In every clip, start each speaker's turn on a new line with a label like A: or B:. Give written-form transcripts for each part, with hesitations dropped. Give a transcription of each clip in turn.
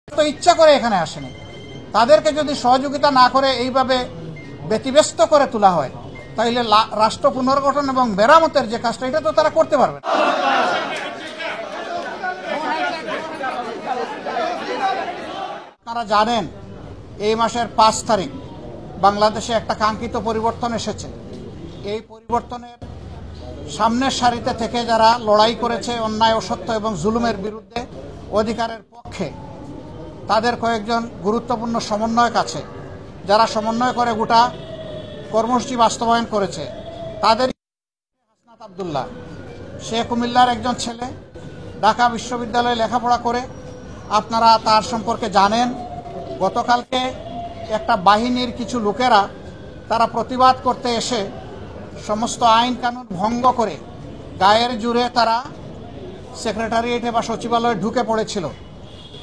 A: তো ইচ্ছা করে এখানে আসেনি। তাদেরকে যদি সহযোগিতা না করে এইভাবে ব্যতিব্যস্ত করে তোলা হয়, তাহলে রাষ্ট্র পুনর্গঠন এবং মেরামতের যে কাজটা, এটা তো তারা করতে পারবে না। আপনারা জানেন, এই মাসের 5 তারিখ বাংলাদেশে একটা কাঙ্ক্ষিত পরিবর্তন এসেছে। এই পরিবর্তনের সামনের সারিতে থেকে যারা লড়াই করেছে অন্যায়, অসত্য এবং জুলুমের বিরুদ্ধে, অধিকারের পক্ষে, তাদের কয়েকজন গুরুত্বপূর্ণ সমন্বয়ক আছে, যারা সমন্বয় করে গোটা কর্মসূচি বাস্তবায়ন করেছে। তাদের হাসনাত আব্দুল্লাহ, সে কুমিল্লার একজন ছেলে, ঢাকা বিশ্ববিদ্যালয়ে লেখাপড়া করে। আপনারা তার সম্পর্কে জানেন। গতকালকে একটা বাহিনীর কিছু লোকেরা তারা প্রতিবাদ করতে এসে সমস্ত আইন কানুন ভঙ্গ করে গায়ের জোরে তারা সেক্রেটারিয়েটে বা সচিবালয়ে ঢুকে পড়েছিল।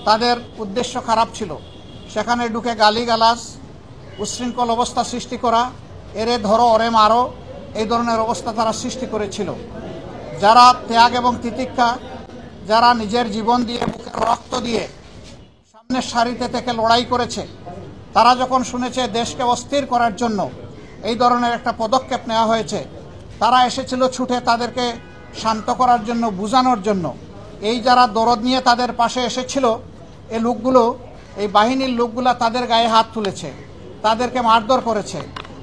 A: তাদের উদ্দেশ্য খারাপ ছিল, সেখানে ঢুকে গালিগালাজ, উচ্ছৃঙ্খল অবস্থা সৃষ্টি করা, এরে ধরো ওরে মারো, এই ধরনের অবস্থা তারা সৃষ্টি করেছিল। যারা ত্যাগ এবং তিতিক্ষা, যারা নিজের জীবন দিয়ে, বুকের রক্ত দিয়ে সামনের সারিতে থেকে লড়াই করেছে, তারা যখন শুনেছে দেশকে অস্থির করার জন্য এই ধরনের একটা পদক্ষেপ নেওয়া হয়েছে, তারা এসেছিল ছুটে তাদেরকে শান্ত করার জন্য, বোঝানোর জন্য। এই যারা দরদ নিয়ে তাদের পাশে এসেছিল, এই লোকগুলো, এই বাহিনীর লোকগুলা তাদের গায়ে হাত তুলেছে, তাদেরকে মারধর করেছে।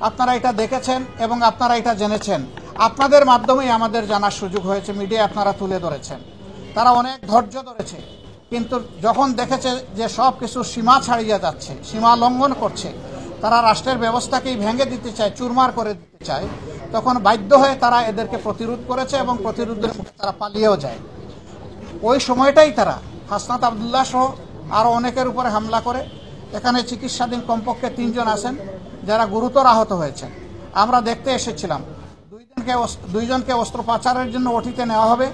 A: আপনারা এটা দেখেছেন এবং আপনারা এটা জেনেছেন। আপনাদের মাধ্যমেই আমাদের জানার সুযোগ হয়েছে, মিডিয়া আপনারা তুলে ধরেছেন। তারা অনেক ধৈর্য ধরেছে, কিন্তু যখন দেখেছে যে সব কিছু সীমা ছাড়িয়ে যাচ্ছে, সীমা লঙ্ঘন করছে, তারা রাষ্ট্রের ব্যবস্থাকেই ভেঙে দিতে চায়, চুরমার করে দিতে চায়, তখন বাধ্য হয়ে তারা এদেরকে প্রতিরোধ করেছে এবং প্রতিরোধের মুখে তারা পালিয়েও যায়। ওই সময়টাই তারা হাসনাত আব্দুল্লাহ সহ আরও অনেকের উপরে হামলা করে। এখানে চিকিৎসাধীন কমপক্ষে 3 জন আছেন যারা গুরুতর আহত হয়েছেন। আমরা দেখতে এসেছিলাম। 2 জনকে অস্ত্রোপচারের জন্য ওটিতে নেওয়া হবে,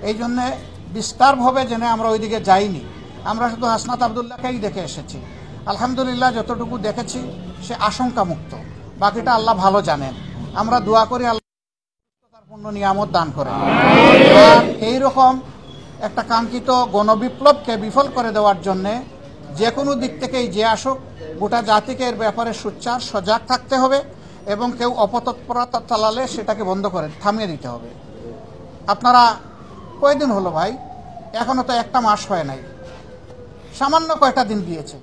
A: এই জন্যে ডিস্টার্ব হবে জেনে আমরা ওইদিকে যাইনি। আমরা শুধু হাসনাত আব্দুল্লাহকেই দেখে এসেছি। আলহামদুলিল্লাহ, যতটুকু দেখেছি সে আশঙ্কামুক্ত, বাকিটা আল্লাহ ভালো জানেন। আমরা দোয়া করি আল্লাহ তার পূর্ণ নিয়ামত দান করেন। আর এইরকম একটা কাঙ্ক্ষিত গণবিপ্লবকে বিফল করে দেওয়ার জন্যে যে কোনো দিক থেকেই যে আসুক, গোটা জাতিকে এর ব্যাপারে সোচ্চার সজাগ থাকতে হবে এবং কেউ অপতৎপরতা চালালে সেটাকে বন্ধ করে থামিয়ে দিতে হবে। আপনারা কয়দিন হলো ভাই? এখনো তো 1 মাস হয় নাই, সামান্য কয়টা দিন গিয়েছে।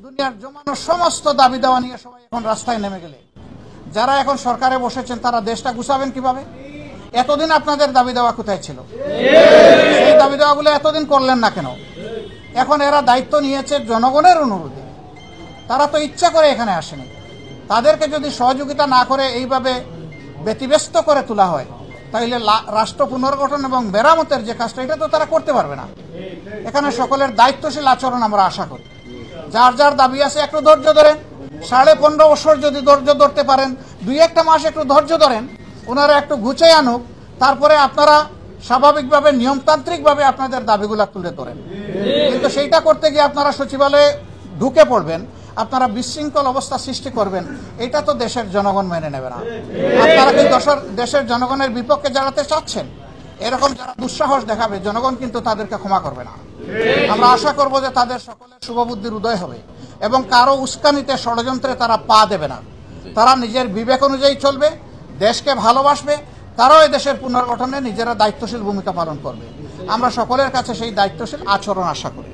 A: দুনিয়ার জমানো সমস্ত দাবি দেওয়া নিয়ে সবাই এখন রাস্তায় নেমে গেলে, যারা এখন সরকারে বসেছেন তারা দেশটা গুছাবেন কিভাবে? এতদিন আপনাদের দাবি দেওয়া কোথায় ছিল? সেই দাবি দেওয়াগুলো এতদিন করলেন না কেন? এখন এরা দায়িত্ব নিয়েছে জনগণের অনুরোধে। তারা তো ইচ্ছা করে এখানে আসেনি। তাদেরকে যদি সহযোগিতা না করে এইভাবে ব্যতিব্যস্ত করে তোলা হয়, তাহলে রাষ্ট্র পুনর্গঠন এবং মেরামতের যে কাজটা, এটা তো তারা করতে পারবে না। এখানে সকলের দায়িত্বশীল আচরণ আমরা আশা করি। যার যার দাবি আছে একটু ধৈর্য ধরেন। 15.5 বছর যদি ধৈর্য ধরতে পারেন, 2-1 মাস একটু ধৈর্য ধরেন, ওনারা একটু গুছিয়ে আনুক, তারপরে আপনারা স্বাভাবিকভাবে নিয়মতান্ত্রিকভাবে আপনাদের দাবিগুলা তুলে ধরেন। কিন্তু সেইটা করতে গিয়ে আপনারা সচিবালয়ে ঢুকে পড়বেন, আপনারা বিশৃঙ্খল অবস্থা সৃষ্টি করবেন, এটা তো দেশের জনগণ মেনে নেবে না। আপনারা কি দেশের জনগণের বিপক্ষে দাঁড়াতে চাচ্ছেন? এরকম যারা দুঃসাহস দেখাবে, জনগণ কিন্তু তাদেরকে ক্ষমা করবে না। আমরা আশা করব যে তাদের সকলের শুভবুদ্ধির উদয় হবে এবং কারো উস্কানিতে, ষড়যন্ত্রে তারা পা দেবে না। তারা নিজের বিবেক অনুযায়ী চলবে, দেশকে ভালোবাসবে, তারাও এই দেশের পুনর্গঠনে নিজেরা দায়িত্বশীল ভূমিকা পালন করবে। আমরা সকলের কাছে সেই দায়িত্বশীল আচরণ আশা করি।